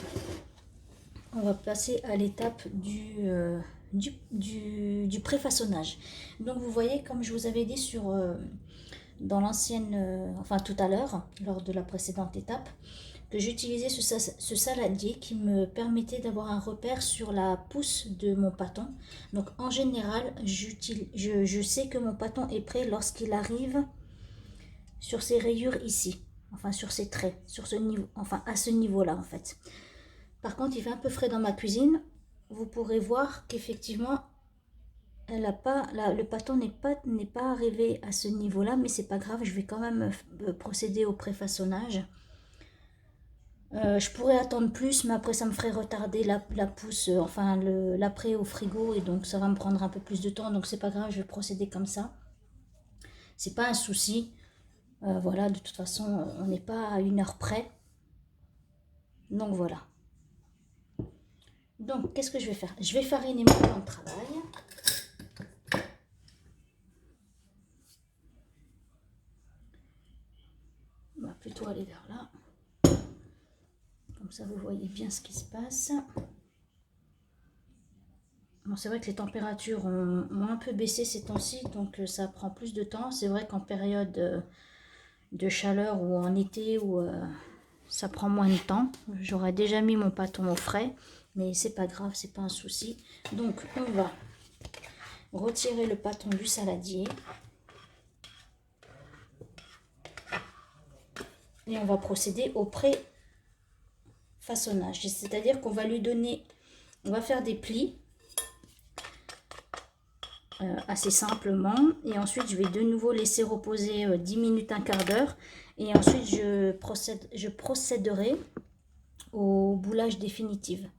Speaker 1: on va passer à l'étape du pré-façonnage. Donc vous voyez, comme je vous avais dit dans l'ancienne, enfin tout à l'heure, lors de la précédente étape, que j'utilisais ce saladier qui me permettait d'avoir un repère sur la pousse de mon pâton. Donc en général, je sais que mon pâton est prêt lorsqu'il arrive sur ces rayures ici, enfin sur ces traits, sur ce niveau, enfin à ce niveau-là en fait. Par contre, il fait un peu frais dans ma cuisine. Vous pourrez voir qu'effectivement, le pâton n'est pas arrivé à ce niveau-là, mais c'est pas grave, je vais quand même procéder au préfaçonnage. Je pourrais attendre plus, mais après ça me ferait retarder la pousse, enfin l'après au frigo, et donc ça va me prendre un peu plus de temps, donc c'est pas grave, je vais procéder comme ça. C'est pas un souci. Voilà, de toute façon, on n'est pas à 1 heure près. Donc voilà. Donc, qu'est-ce que je vais faire? Je vais fariner mon plan de travail. On va plutôt aller vers là. Comme ça, vous voyez bien ce qui se passe. Bon, c'est vrai que les températures ont un peu baissé ces temps-ci, donc ça prend plus de temps. C'est vrai qu'en période de chaleur ou en été, où ça prend moins de temps. J'aurais déjà mis mon pâton au frais, mais c'est pas grave, c'est pas un souci. Donc, on va retirer le pâton du saladier. Et on va procéder au pré-façonnage. C'est-à-dire qu'on va lui donner, on va faire des plis assez simplement. Et ensuite, je vais de nouveau laisser reposer 10 minutes, un quart d'heure. Et ensuite, je procéderai au boulage définitif.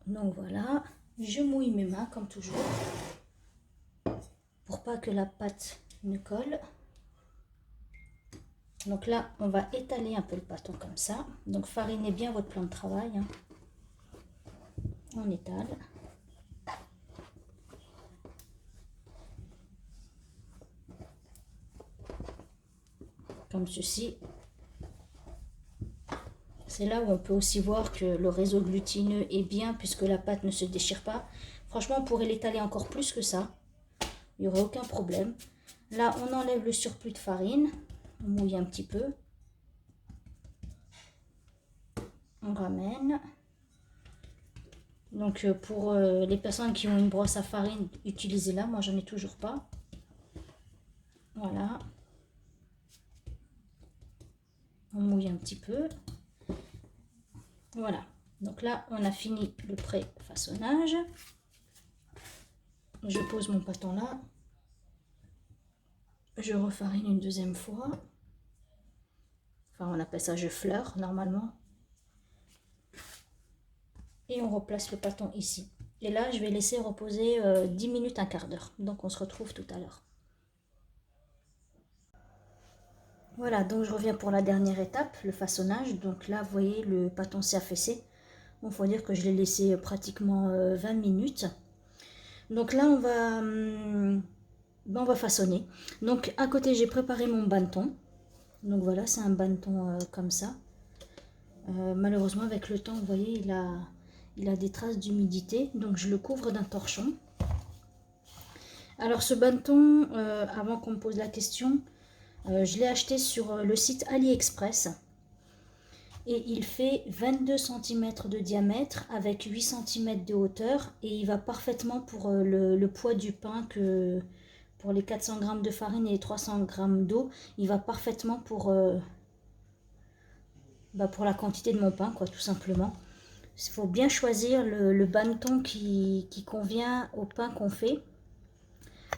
Speaker 1: Donc voilà, je mouille mes mains comme toujours pour pas que la pâte ne colle. Donc là, on va étaler un peu le pâton comme ça. Donc farinez bien votre plan de travail. Hein. On étale. Comme ceci. C'est là où on peut aussi voir que le réseau glutineux est bien puisque la pâte ne se déchire pas. Franchement, on pourrait l'étaler encore plus que ça. Il n'y aurait aucun problème. Là, on enlève le surplus de farine. On mouille un petit peu. On ramène. Donc pour les personnes qui ont une brosse à farine, utilisez-la. Moi, j'en ai toujours pas. Voilà. On mouille un petit peu. Voilà. Donc là, on a fini le pré-façonnage. Je pose mon pâton là. Je refarine une deuxième fois. Enfin, on appelle ça je fleure normalement. Et on replace le pâton ici. Et là, je vais laisser reposer 10 minutes, un quart d'heure. Donc, on se retrouve tout à l'heure. Voilà, donc je reviens pour la dernière étape, le façonnage. Donc là, vous voyez, le pâton s'est affaissé. Bon, faut dire que je l'ai laissé pratiquement 20 minutes. Donc là, on va façonner. Donc à côté, j'ai préparé mon bannetons. Donc voilà, c'est un bannetons comme ça. Malheureusement, avec le temps, vous voyez, il a des traces d'humidité. Donc je le couvre d'un torchon. Alors ce bannetons, avant qu'on me pose la question, je l'ai acheté sur le site AliExpress. Et il fait 22 cm de diamètre avec 8 cm de hauteur. Et il va parfaitement pour le poids du pain, que pour les 400 g de farine et les 300 g d'eau. Il va parfaitement pour la quantité de mon pain, quoi, tout simplement. Il faut bien choisir le bannetons qui convient au pain qu'on fait.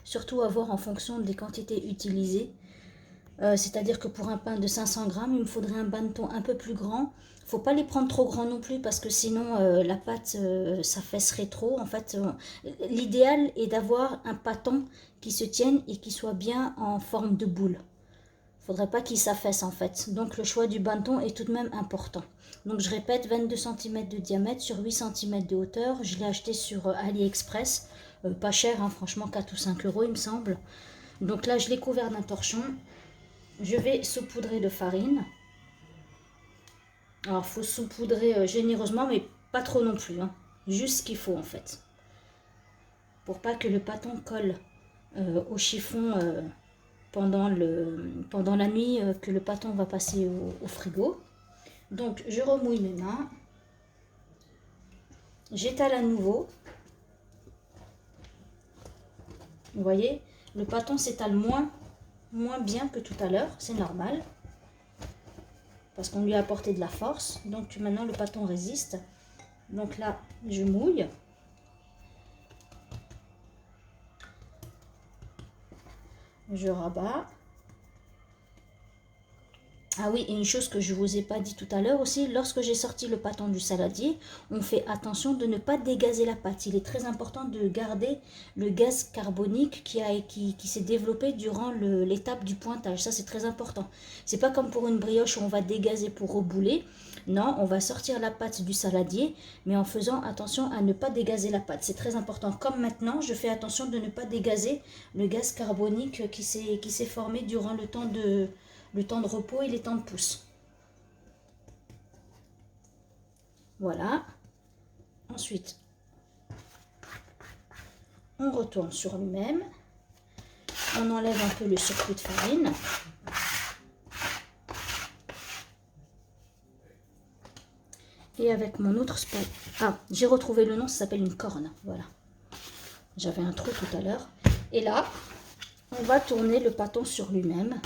Speaker 1: Surtout à voir en fonction des quantités utilisées. C'est-à-dire que pour un pain de 500 g, il me faudrait un bannetons un peu plus grand. Il ne faut pas les prendre trop grands non plus parce que sinon la pâte s'affaisserait trop. En fait, l'idéal est d'avoir un pâton qui se tienne et qui soit bien en forme de boule. Il ne faudrait pas qu'il s'affaisse en fait. Donc le choix du bannetons est tout de même important. Donc je répète, 22 cm de diamètre sur 8 cm de hauteur. Je l'ai acheté sur AliExpress. Pas cher, hein, franchement 4 ou 5 euros il me semble. Donc là je l'ai couvert d'un torchon. Je vais saupoudrer de farine. Alors, il faut saupoudrer généreusement, mais pas trop non plus. Hein. Juste ce qu'il faut, en fait. Pour pas que le pâton colle au chiffon pendant la nuit que le pâton va passer au frigo. Donc, je remouille mes mains. J'étale à nouveau. Vous voyez, le pâton s'étale moins bien que tout à l'heure. C'est normal. Parce qu'on lui a apporté de la force. Donc maintenant le pâton résiste. Donc là, je mouille. Je rabats. Ah oui, et une chose que je ne vous ai pas dit tout à l'heure aussi, lorsque j'ai sorti le pâton du saladier, on fait attention de ne pas dégazer la pâte. Il est très important de garder le gaz carbonique qui s'est développé durant l'étape du pointage. Ça, c'est très important. C'est pas comme pour une brioche où on va dégazer pour rebouler. Non, on va sortir la pâte du saladier, mais en faisant attention à ne pas dégazer la pâte. C'est très important. Comme maintenant, je fais attention de ne pas dégazer le gaz carbonique qui s'est formé durant le temps de repos et les temps de pousse. Voilà. Ensuite, on retourne sur lui-même. On enlève un peu le surplus de farine. Et avec mon autre spatule... Ah, j'ai retrouvé le nom, ça s'appelle une corne. Voilà. J'avais un trou tout à l'heure. Et là, on va tourner le pâton sur lui-même.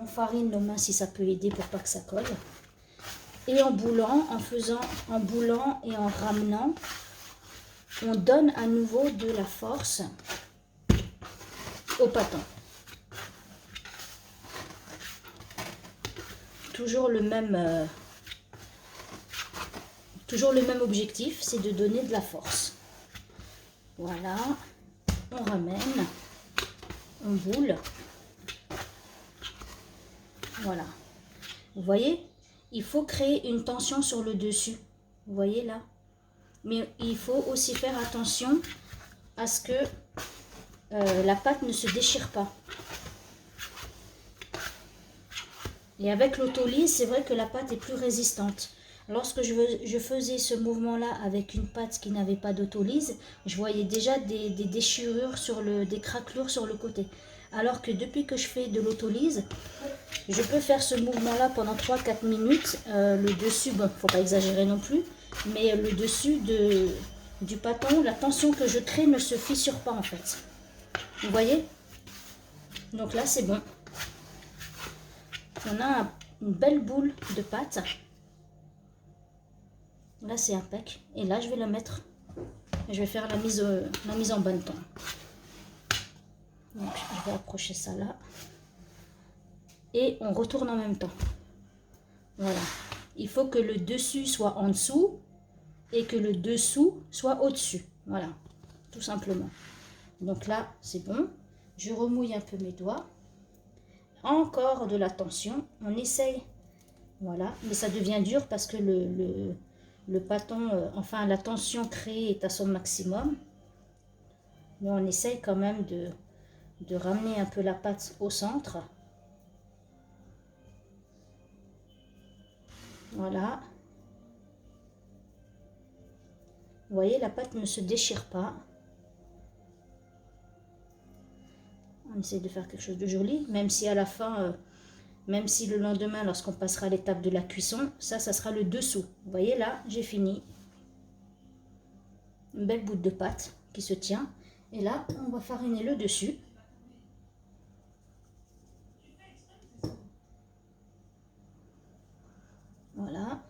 Speaker 1: On farine nos mains si ça peut aider pour pas que ça colle. Et en boulant, en boulant et en ramenant, on donne à nouveau de la force au pâton. Toujours le même objectif, c'est de donner de la force. Voilà, on ramène, on boule. Voilà. Vous voyez, il faut créer une tension sur le dessus. Vous voyez là? Mais il faut aussi faire attention à ce que la pâte ne se déchire pas. Et avec l'autolise, c'est vrai que la pâte est plus résistante. Lorsque je faisais ce mouvement-là avec une pâte qui n'avait pas d'autolise, je voyais déjà des déchirures, des craquelures sur le côté. Alors que depuis que je fais de l'autolise, je peux faire ce mouvement-là pendant 3-4 minutes. Le dessus, bon, faut pas exagérer non plus, mais le dessus du pâton, la tension que je crée ne se fissure pas en fait. Vous voyez? Donc là, c'est bon. On a une belle boule de pâte. Là, c'est impec. Et là, je vais la mettre. Je vais faire la mise en bannetons. Donc, je vais approcher ça là. Et on retourne en même temps. Voilà. Il faut que le dessus soit en dessous et que le dessous soit au-dessus. Voilà. Tout simplement. Donc là, c'est bon. Je remouille un peu mes doigts. encore de la tension. On essaye, voilà, mais ça devient dur parce que le pâton, enfin la tension créée est à son maximum. Mais on essaye quand même de ramener un peu la pâte au centre. Voilà. Vous voyez, la pâte ne se déchire pas. On essaie de faire quelque chose de joli, même si à la fin, même si le lendemain, lorsqu'on passera à l'étape de la cuisson, ça sera le dessous. Vous voyez là, j'ai fini. Une belle bout de pâte qui se tient. Et là, on va fariner le dessus. Voilà.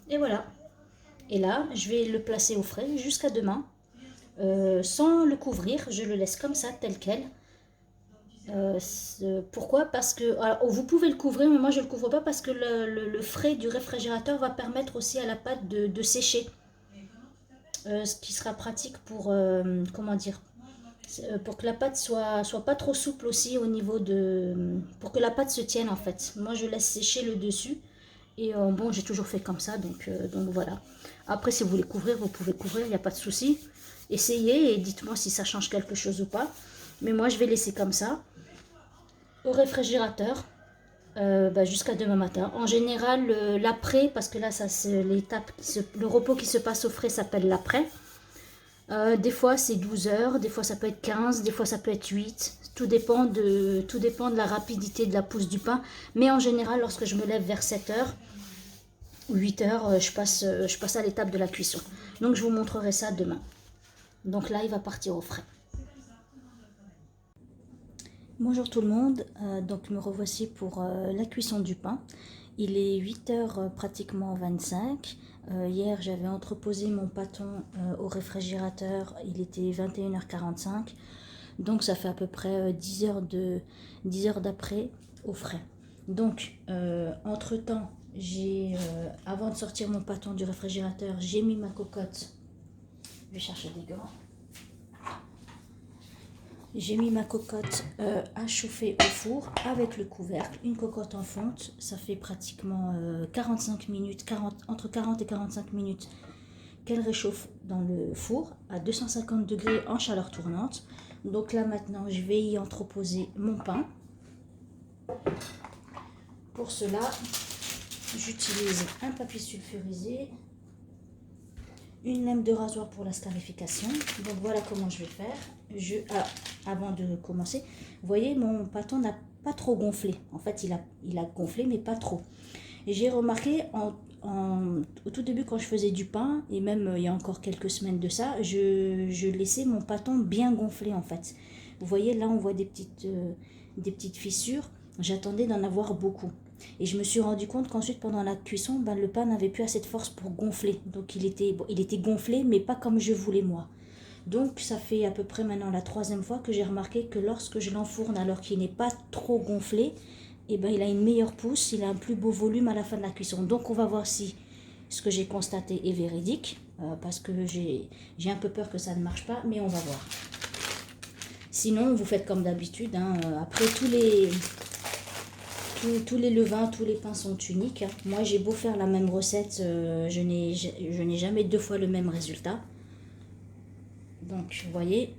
Speaker 1: Et voilà. Et là, je vais le placer au frais jusqu'à demain. Sans le couvrir, je le laisse comme ça, tel quel. Pourquoi? Parce que alors, vous pouvez le couvrir, mais moi je ne le couvre pas parce que le frais du réfrigérateur va permettre aussi à la pâte de sécher. Ce qui sera pratique pour, comment dire, pour que la pâte soit pas trop souple aussi au niveau de... Pour que la pâte se tienne en fait. Moi je laisse sécher le dessus. Et bon, j'ai toujours fait comme ça, donc voilà. Après, si vous voulez couvrir, vous pouvez couvrir, il n'y a pas de souci. Essayez et dites-moi si ça change quelque chose ou pas. Mais moi, je vais laisser comme ça, au réfrigérateur, jusqu'à demain matin. En général, l'après, parce que là, ça c'est l'étape, le repos qui se passe au frais s'appelle l'après. Des fois, c'est 12 heures, des fois, ça peut être 15, des fois, ça peut être 8. Tout dépend de la rapidité de la pousse du pain. Mais en général, lorsque je me lève vers 7 heures, 8 heures, je passe à l'étape de la cuisson. Donc, je vous montrerai ça demain. Donc là, il va partir au frais. Bonjour tout le monde, donc me revoici pour la cuisson du pain. Il est 8h pratiquement 25. Hier j'avais entreposé mon pâton au réfrigérateur, il était 21h45. Donc ça fait à peu près 10 heures d'après au frais. Donc entre temps, avant de sortir mon pâton du réfrigérateur, j'ai mis ma cocotte. Je vais chercher des gants. J'ai mis ma cocotte à chauffer au four avec le couvercle, une cocotte en fonte, ça fait pratiquement 45 minutes, entre 40 et 45 minutes qu'elle réchauffe dans le four à 250 degrés en chaleur tournante. Donc là maintenant je vais y entreposer mon pain. Pour cela, j'utilise un papier sulfurisé, une lame de rasoir pour la scarification. Donc voilà comment je vais faire. Avant de commencer, vous voyez, mon pâton n'a pas trop gonflé. En fait, il a gonflé, mais pas trop. Et j'ai remarqué au tout début quand je faisais du pain, et même il y a encore quelques semaines de ça, je laissais mon pâton bien gonflé en fait. Vous voyez, là on voit des petites fissures. J'attendais d'en avoir beaucoup. Et je me suis rendu compte qu'ensuite, pendant la cuisson, le pain n'avait plus assez de force pour gonfler. Donc il était gonflé, mais pas comme je voulais moi. Donc ça fait à peu près maintenant la 3e fois que j'ai remarqué que lorsque je l'enfourne alors qu'il n'est pas trop gonflé, il a une meilleure pousse, il a un plus beau volume à la fin de la cuisson. Donc on va voir si ce que j'ai constaté est véridique, parce que j'ai un peu peur que ça ne marche pas, mais on va voir. Sinon vous faites comme d'habitude, après tous les levains, tous les pains sont uniques. Moi j'ai beau faire la même recette, je n'ai jamais 2 fois le même résultat. Donc vous voyez,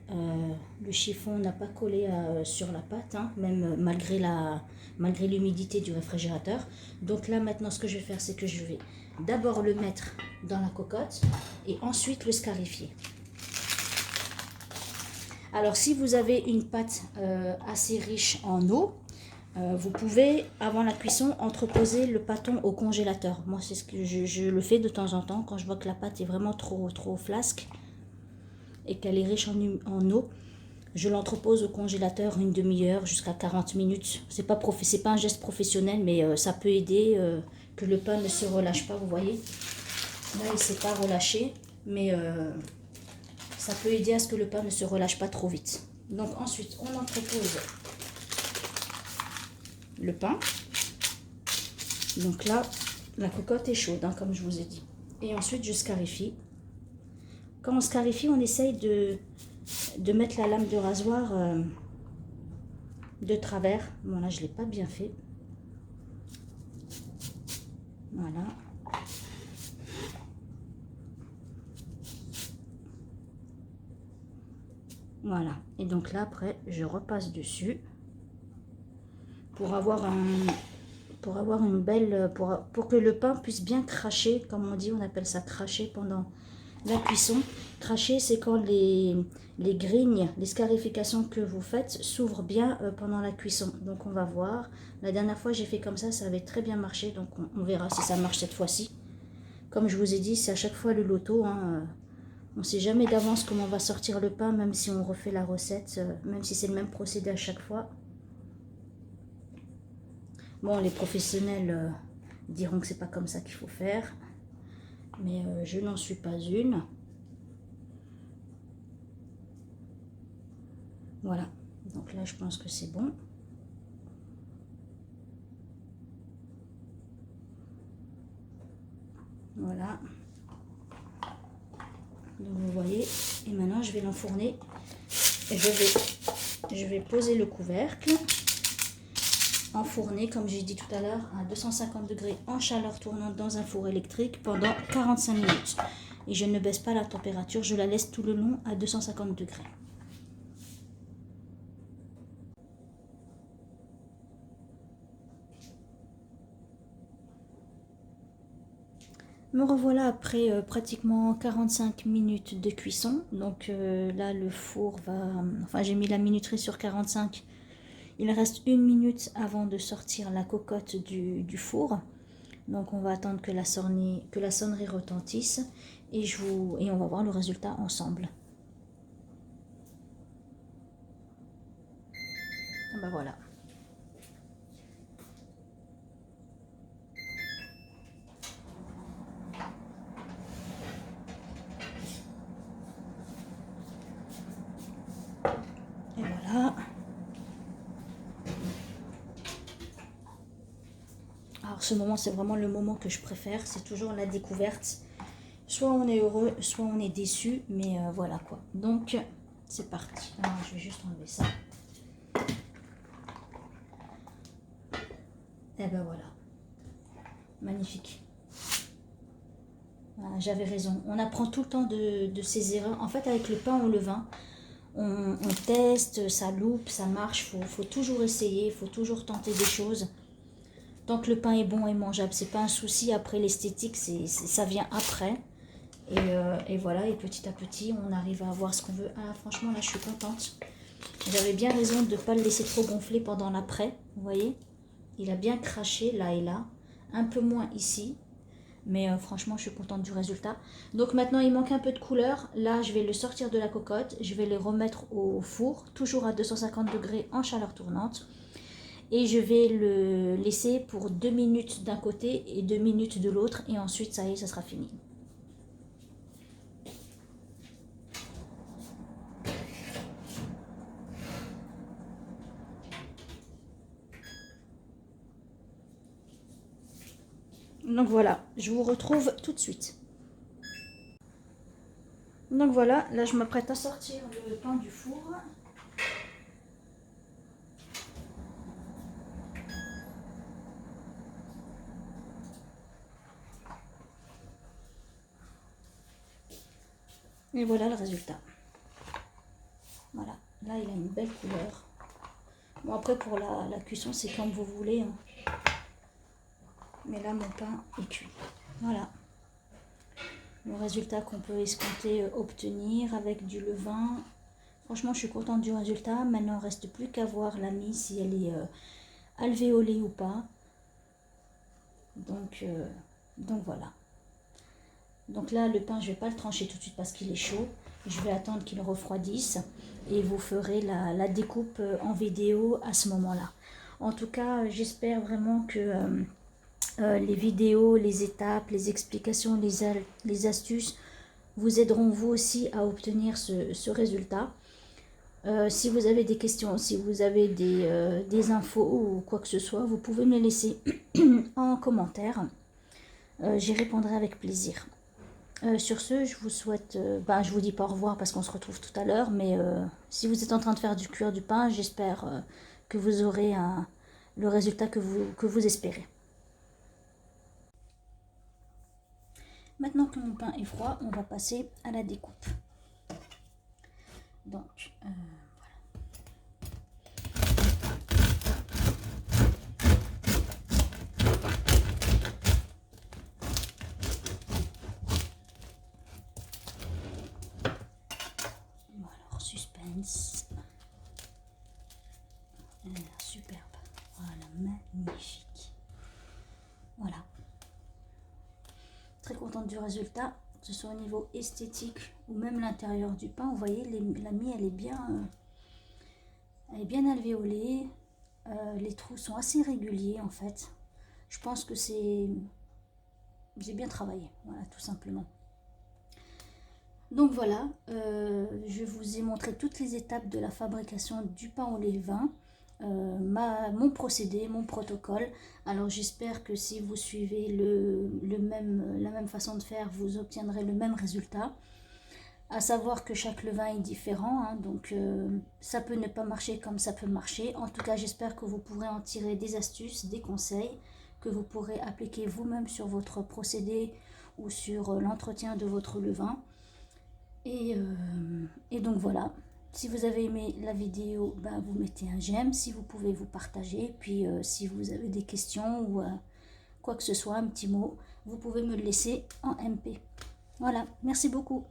Speaker 1: le chiffon n'a pas collé sur la pâte, même malgré l'humidité du réfrigérateur. Donc là maintenant ce que je vais faire, c'est que je vais d'abord le mettre dans la cocotte et ensuite le scarifier. Alors si vous avez une pâte assez riche en eau, vous pouvez, avant la cuisson, entreposer le pâton au congélateur. Moi c'est ce que je le fais de temps en temps quand je vois que la pâte est vraiment trop flasque et qu'elle est riche en eau, je l'entrepose au congélateur une demi-heure jusqu'à 40 minutes. C'est pas un geste professionnel, mais ça peut aider que le pain ne se relâche pas, vous voyez. Là, il ne s'est pas relâché, mais ça peut aider à ce que le pain ne se relâche pas trop vite. Donc ensuite, on entrepose le pain. Donc là, la cocotte est chaude, comme je vous ai dit. Et ensuite, je scarifie. quand on scarifie, on essaye de mettre la lame de rasoir de travers. Bon là je l'ai pas bien fait. Voilà. Voilà. Et donc là après je repasse dessus pour avoir une belle, pour que le pain puisse bien cracher, comme on dit, on appelle ça cracher pendant la cuisson. Cracher, c'est quand les grignes, les scarifications que vous faites s'ouvrent bien pendant la cuisson. Donc on va voir. La dernière fois j'ai fait comme ça avait très bien marché, donc on verra si ça marche cette fois-ci. Comme je vous ai dit, c'est à chaque fois le loto, hein. On ne sait jamais d'avance comment va sortir le pain, même si on refait la recette, même si c'est le même procédé à chaque fois. Bon, les professionnels diront que c'est pas comme ça qu'il faut faire, mais je n'en suis pas une. Voilà, donc là je pense que c'est bon. Voilà. Donc vous voyez, et maintenant je vais l'enfourner. Et je vais poser le couvercle. Enfourner, comme j'ai dit tout à l'heure, à 250 degrés en chaleur tournante dans un four électrique pendant 45 minutes. Et je ne baisse pas la température, je la laisse tout le long à 250 degrés. Me revoilà après pratiquement 45 minutes de cuisson. Donc là le four va... Enfin j'ai mis la minuterie sur 45. Il reste 1 minute avant de sortir la cocotte du four. Donc on va attendre que la sonnerie retentisse et on va voir le résultat ensemble. Et ben voilà. Et voilà. Alors ce moment, c'est vraiment le moment que je préfère. C'est toujours la découverte. Soit on est heureux, soit on est déçu. Mais voilà quoi. Donc, c'est parti. Alors, je vais juste enlever ça. Et ben voilà. Magnifique. Voilà, j'avais raison. On apprend tout le temps de ses erreurs. En fait, avec le pain au levain, on teste, ça loupe, ça marche. Faut toujours essayer, il faut toujours tenter des choses. Tant que le pain est bon et mangeable, c'est pas un souci. Après, l'esthétique, ça vient après. Et voilà, et petit à petit, on arrive à avoir ce qu'on veut. Ah, franchement, là, je suis contente. J'avais bien raison de ne pas le laisser trop gonfler pendant l'après. Vous voyez, il a bien craché là et là. Un peu moins ici. Mais franchement, je suis contente du résultat. Donc maintenant, il manque un peu de couleur. Là, je vais le sortir de la cocotte. Je vais le remettre au four, toujours à 250 degrés en chaleur tournante. Et je vais le laisser pour 2 minutes d'un côté et 2 minutes de l'autre. Et ensuite, ça y est, ça sera fini. Donc voilà, je vous retrouve tout de suite. Donc voilà, là je m'apprête à sortir le pain du four. Et voilà le résultat. Voilà, là il a une belle couleur. Bon après pour la cuisson c'est comme vous voulez. Hein. Mais là mon pain est cuit. Voilà. Le résultat qu'on peut escompter obtenir avec du levain. Franchement je suis contente du résultat. Maintenant il ne reste plus qu'à voir la mie si elle est alvéolée ou pas. Donc voilà. Donc là, le pain, je ne vais pas le trancher tout de suite parce qu'il est chaud. Je vais attendre qu'il refroidisse et vous ferez la découpe en vidéo à ce moment-là. En tout cas, j'espère vraiment que les vidéos, les étapes, les explications, les astuces vous aideront vous aussi à obtenir ce résultat. Si vous avez des questions, si vous avez des infos ou quoi que ce soit, vous pouvez me les laisser en commentaire. J'y répondrai avec plaisir. Sur ce, je vous souhaite, je vous dis pas au revoir parce qu'on se retrouve tout à l'heure, mais si vous êtes en train de faire du cuire du pain, j'espère que vous aurez le résultat que vous espérez. Maintenant que mon pain est froid, on va passer à la découpe. Donc, voilà, alors suspense. Elle a l'air superbe. Voilà, magnifique. Voilà. Très contente du résultat, que ce soit au niveau esthétique ou même l'intérieur du pain. Vous voyez, la mie, elle est bien alvéolée. Les trous sont assez réguliers en fait. Je pense que j'ai bien travaillé, voilà, tout simplement. Donc voilà, je vous ai montré toutes les étapes de la fabrication du pain au levain, mon procédé, mon protocole. Alors j'espère que si vous suivez la même façon de faire, vous obtiendrez le même résultat. À savoir que chaque levain est différent, hein, donc ça peut ne pas marcher comme ça peut marcher. En tout cas, j'espère que vous pourrez en tirer des astuces, des conseils que vous pourrez appliquer vous-même sur votre procédé ou sur l'entretien de votre levain. Et donc voilà, si vous avez aimé la vidéo, vous mettez un j'aime, si vous pouvez vous partager, puis si vous avez des questions ou quoi que ce soit, un petit mot, vous pouvez me le laisser en MP. Voilà, merci beaucoup.